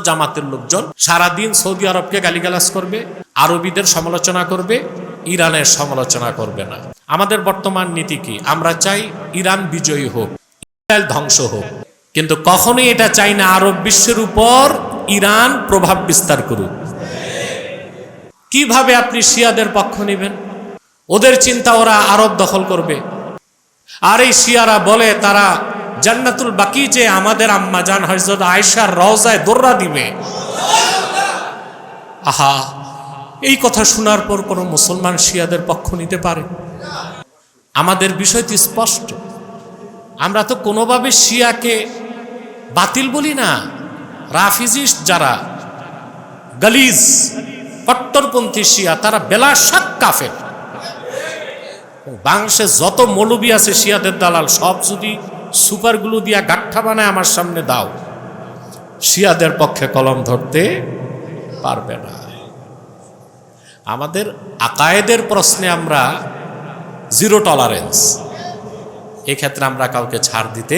জামাতের লোকজন সারাদিন সৌদি আরবকে গালিগালাজ করবে, আরবিদের সমালোচনা করবে, ইরানের সমালোচনা করবে না। আমাদের বর্তমান নীতি কি? আমরা চাই ইরান বিজয়ী হোক, ইসরায়েল ধ্বংস হোক, কিন্তু কখনোই এটা চাই না আরব বিশ্বের উপর ইরান প্রভাব বিস্তার করুক। কিভাবে আপনি শিয়াদের পক্ষ নেবেন? ওদের চিন্তা ওরা আরব দখল করবে, আর এই শিয়ারা বলে তারা জান্নাতুল বাকি যে আমাদের আম্মা জান হযরত আয়েশার রওজায় দোররা দিবে। আহা, এই কথা শোনার পর কোন মুসলমান শিয়াদের পক্ষ নিতে পারে? আমাদের বিষয়টি স্পষ্ট। আমরা তো কোনোভাবে শিয়াকে বাতিল বলি না। রাফিজিস্ট যারা গালিজ কট্টরপন্থী শিয়া, তারা বেলা শাক কাফের। বাংলাদেশে যত মৌলবী আছে শিয়াদের দালাল, সব যদি সুপারগুলো দিয়া গাঠা বানায় আমার সামনে দাও, শিয়াদের পক্ষে কলম ধরতে পারবে না। আমাদের আকায়েদের প্রশ্নে আমরা জিরো টলারেন্স, এক্ষেত্রে আমরা কাউকে ছাড় দিতে